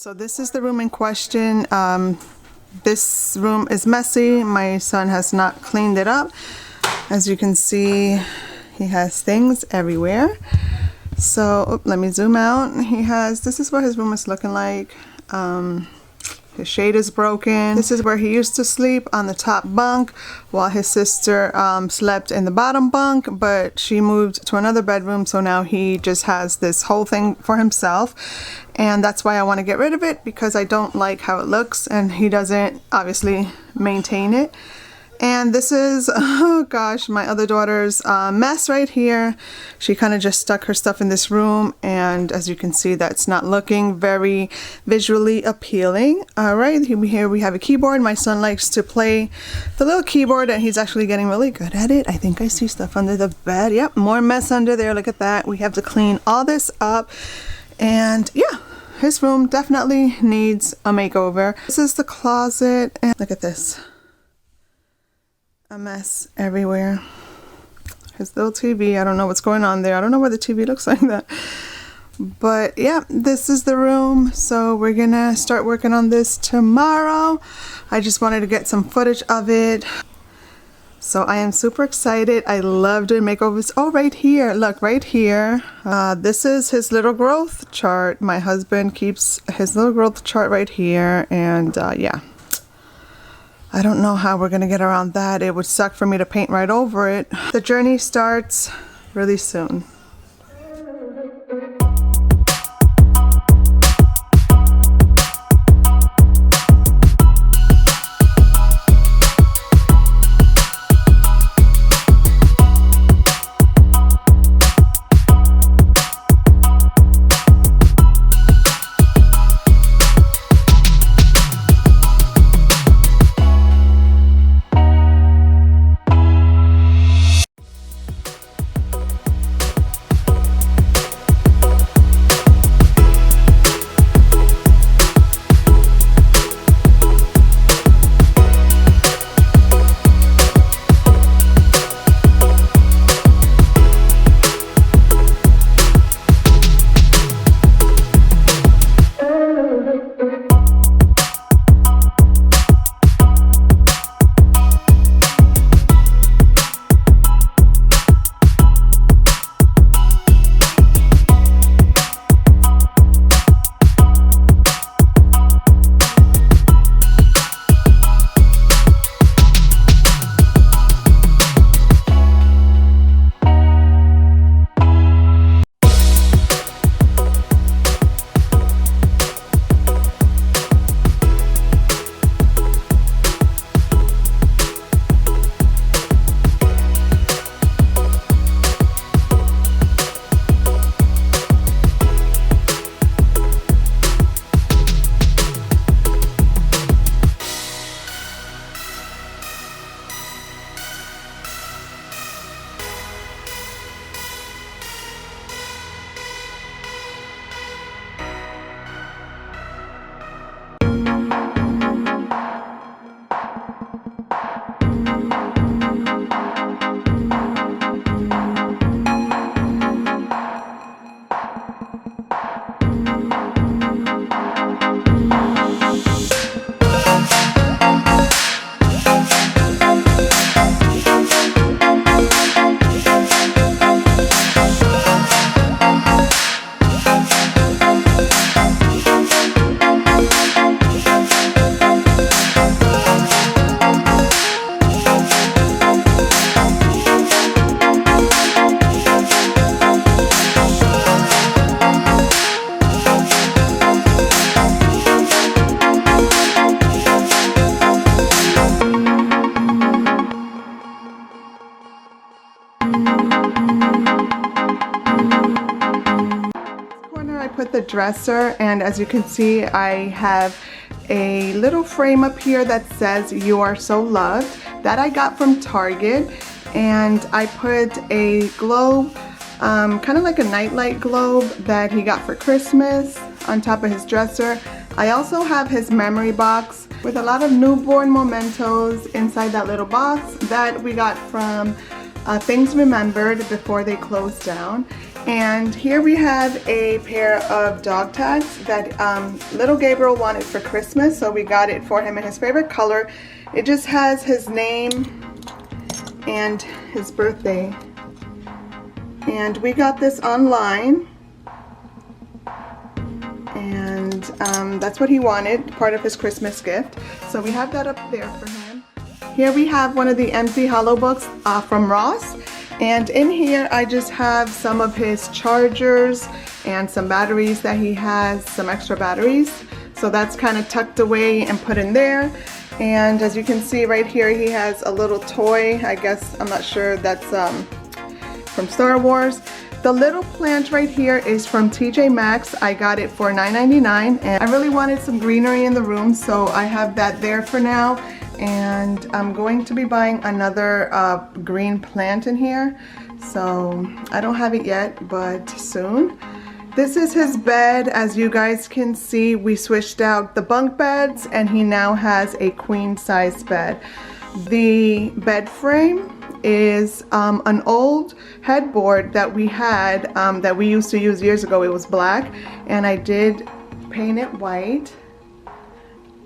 So this is the room in question. This room is messy. My son has not cleaned it up. As you can see, he has things everywhere. So let me zoom out. This is what his room is looking like. His shade is broken. This is where he used to sleep, on the top bunk, while his sister slept in the bottom bunk, but she moved to another bedroom, so now he just has this whole thing for himself. And that's why I want to get rid of it, because I don't like how it looks, and he doesn't obviously maintain it. And this is, oh gosh, my other daughter's mess right here. She kind of just stuck her stuff in this room, and as you can see, that's not looking very visually appealing. All right, here we have a keyboard. My son likes to play the little keyboard, and he's actually getting really good at it. I think I see stuff under the bed. Yep, more mess under there. Look at that. We have to clean all this up. And yeah, his room definitely needs a makeover. This is the closet, and look at this. A mess everywhere. His little TV, I don't know what's going on there. I don't know why the TV looks like that. But yeah, this is the room. So we're gonna start working on this tomorrow. I just wanted to get some footage of it. So I am super excited. I love doing makeovers. Oh, right here, look, right here. This is his little growth chart. My husband keeps his little growth chart right here, and yeah. I don't know how we're gonna get around that. It would suck for me to paint right over it. The journey starts really soon. Put the dresser, and as you can see, I have a little frame up here that says "You Are So Loved" that I got from Target, and I put a globe, kind of like a nightlight globe that he got for Christmas, on top of his dresser. I also have his memory box with a lot of newborn mementos inside that little box that we got from Things Remembered before they closed down. And here we have a pair of dog tags that little Gabriel wanted for Christmas, so we got it for him in his favorite color. It just has his name and his birthday. And we got this online. And that's what he wanted, part of his Christmas gift. So we have that up there for him. Here we have one of the empty hollow books from Ross. And in here I just have some of his chargers and some batteries that he has, some extra batteries. So that's kind of tucked away and put in there. And as you can see right here, he has a little toy. I guess, I'm not sure, that's from Star Wars. The little plant right here is from TJ Maxx. I got it for $9.99, and I really wanted some greenery in the room, so I have that there for now. And I'm going to be buying another green plant in here, so I don't have it yet, but soon. This is his bed. As you guys can see, we switched out the bunk beds and he now has a queen size bed. The bed frame is an old headboard that we had that we used to use years ago. It was black, and I did paint it white.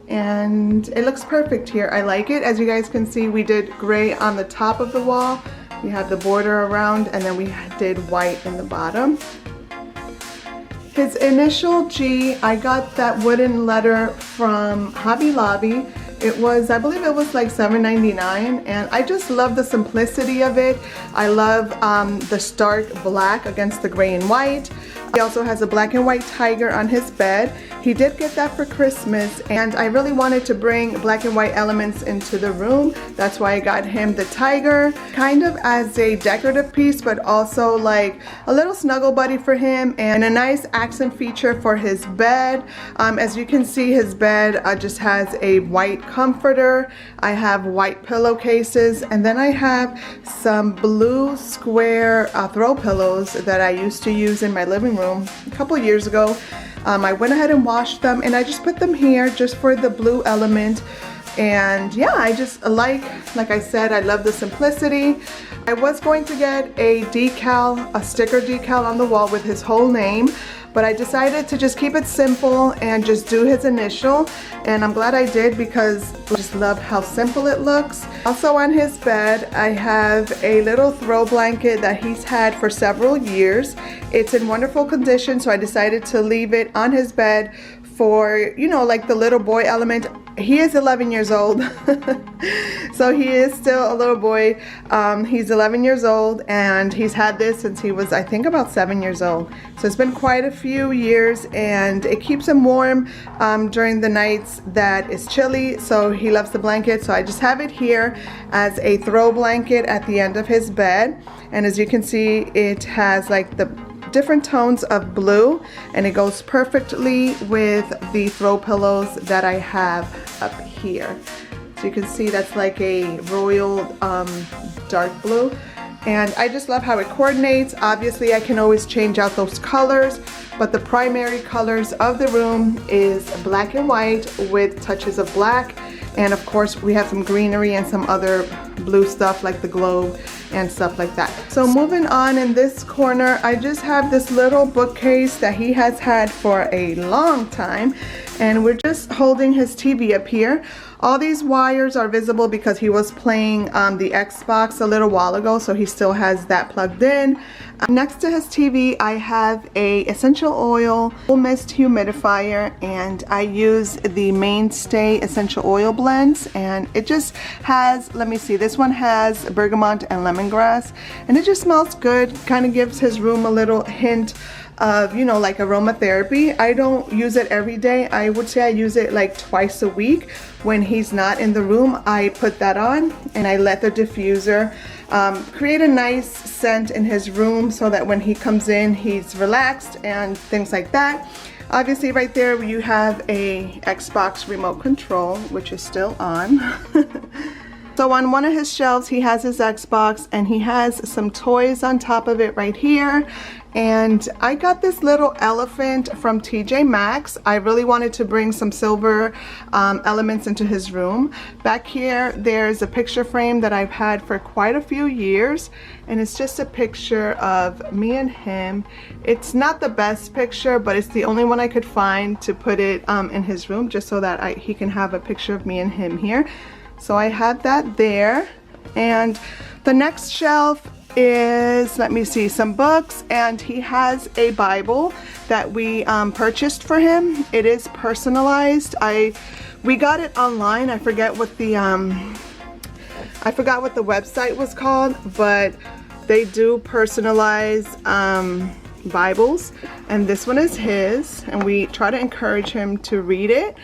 And it looks perfect here. I like it. As you guys can see, we did gray on the top of the wall. We have the border around, and then we did white in the bottom. His initial G, I got that wooden letter from Hobby Lobby. It was, I believe it was like $7.99, and I just love the simplicity of it. I love the stark black against the gray and white. He also has a black and white tiger on his bed. He did get that for Christmas, and I really wanted to bring black and white elements into the room. That's why I got him the tiger, kind of as a decorative piece, but also like a little snuggle buddy for him, and a nice accent feature for his bed. As you can see, his bed just has a white comforter. I have white pillowcases, and then I have some blue square throw pillows that I used to use in my living room a couple years ago. I went ahead and washed them, and I just put them here just for the blue element. And yeah, I just like I said, I love the simplicity. I was going to get a decal, a sticker decal on the wall with his whole name, but I decided to just keep it simple and just do his initial, and I'm glad I did because I just love how simple it looks. Also on his bed, I have a little throw blanket that he's had for several years. It's in wonderful condition, so I decided to leave it on his bed for, you know, like the little boy element. He is 11 years old, so he is still a little boy. He's 11 years old, and he's had this since he was, I think, about 7 years old. So it's been quite a few years, and it keeps him warm during the nights that it's chilly, so he loves the blanket. So I just have it here as a throw blanket at the end of his bed, and as you can see, it has like the different tones of blue, and it goes perfectly with the throw pillows that I have up here. So you can see that's like a royal dark blue, and I just love how it coordinates. Obviously I can always change out those colors, but the primary colors of the room is black and white with touches of black, and of course we have some greenery and some other blue stuff like the globe and stuff like that. So moving on, in this corner I just have this little bookcase that he has had for a long time, and we're just holding his TV up here. All these wires are visible because he was playing the Xbox a little while ago, so he still has that plugged in. Next to his TV I have a essential oil mist humidifier, and I use the Mainstay essential oil blends, and it just has, let me see, this one has bergamot and lemongrass, and it just smells good. Kind of gives his room a little hint of, you know, like aromatherapy. I don't use it every day. I would say I use it like twice a week. When he's not in the room, I put that on and I let the diffuser create a nice scent in his room so that when he comes in, he's relaxed and things like that. Obviously right there you have a Xbox remote control, which is still on. So on one of his shelves, he has his Xbox, and he has some toys on top of it right here. And I got this little elephant from TJ Maxx. I really wanted to bring some silver elements into his room. Back here, there's a picture frame that I've had for quite a few years, and it's just a picture of me and him. It's not the best picture, but it's the only one I could find to put it in his room, just so that he can have a picture of me and him here. So I have that there. And the next shelf is, let me see, some books, and he has a Bible that we purchased for him. It is personalized. We got it online. I forgot what the website was called, but they do personalize Bibles, and this one is his, and we try to encourage him to read it.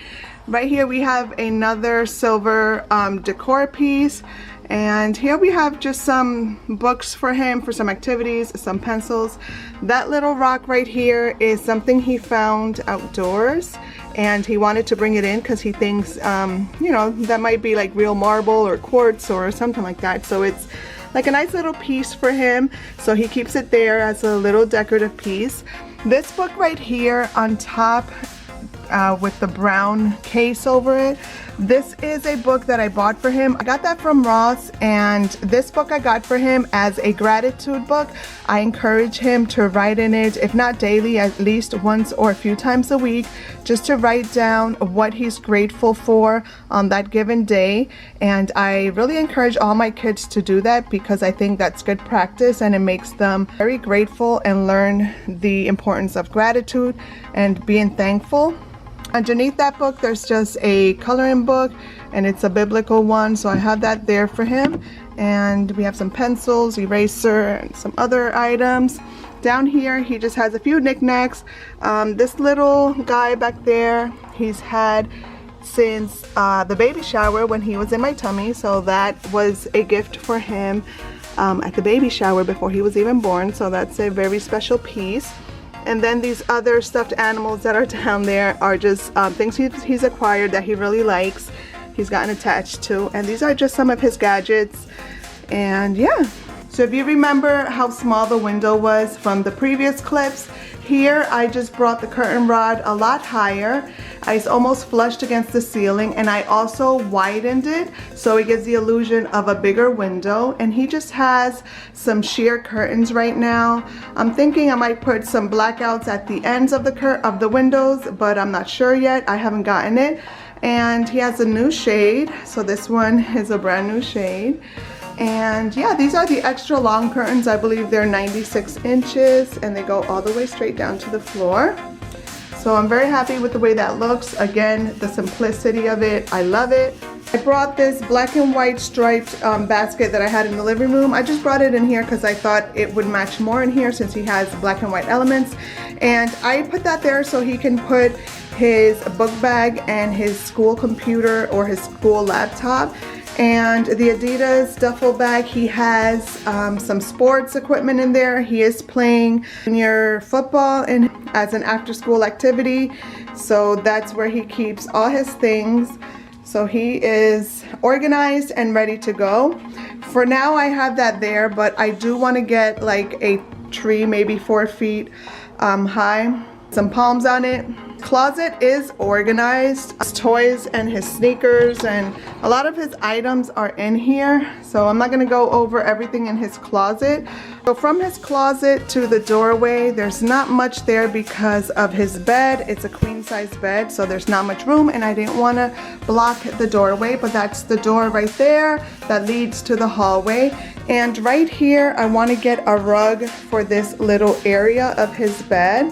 Right here we have another silver decor piece, and here we have just some books for him for some activities, some pencils. That little rock right here is something he found outdoors, and he wanted to bring it in because he thinks you know, that might be like real marble or quartz or something like that. So it's like a nice little piece for him, so he keeps it there as a little decorative piece. This book right here on top with the brown case over it, this is a book that I bought for him. I got that from Ross, and this book I got for him as a gratitude book. I encourage him to write in it, if not daily, at least once or a few times a week, just to write down what he's grateful for on that given day. And I really encourage all my kids to do that, because I think that's good practice, and it makes them very grateful and learn the importance of gratitude and being thankful. Underneath that book, there's just a coloring book, and it's a biblical one, so I have that there for him. And we have some pencils, eraser, and some other items. Down here, he just has a few knickknacks. This little guy back there, he's had since the baby shower when he was in my tummy, so that was a gift for him at the baby shower before he was even born, so that's a very special piece. And then these other stuffed animals that are down there are just things he's acquired that he really likes, he's gotten attached to. And these are just some of his gadgets. And yeah. So if you remember how small the window was from the previous clips, here I just brought the curtain rod a lot higher. It's almost flushed against the ceiling, and I also widened it so it gives the illusion of a bigger window. And he just has some sheer curtains right now. I'm thinking I might put some blackouts at the ends of the windows, but I'm not sure yet. I haven't gotten it. And he has a new shade, so this one is a brand new shade. And yeah, these are the extra long curtains. I believe they're 96 inches, and they go all the way straight down to the floor. So I'm very happy with the way that looks. Again, the simplicity of it, I love it. I brought this black and white striped basket that I had in the living room. I just brought it in here because I thought it would match more in here since he has black and white elements. And I put that there so he can put his book bag and his school computer or his school laptop. And the Adidas duffel bag, he has some sports equipment in there. He is playing junior football as an after-school activity, so that's where he keeps all his things. So he is organized and ready to go. For now, I have that there, but I do want to get like a tree, maybe 4 feet high, some palms on it. Closet is organized. His toys and his sneakers and a lot of his items are in here, so I'm not going to go over everything in his closet. So from his closet to the doorway, there's not much there because of his bed. It's a queen size bed, so there's not much room, and I didn't want to block the doorway, but that's the door right there that leads to the hallway. And right here, I want to get a rug for this little area of his bed.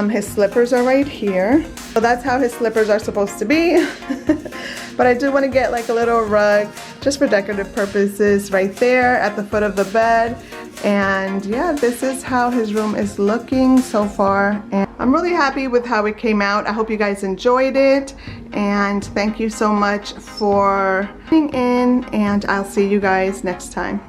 His slippers are right here, so that's how his slippers are supposed to be. But I do want to get like a little rug just for decorative purposes right there at the foot of the bed. And yeah, this is how his room is looking so far, and I'm really happy with how it came out. I hope you guys enjoyed it, and thank you so much for tuning in, and I'll see you guys next time.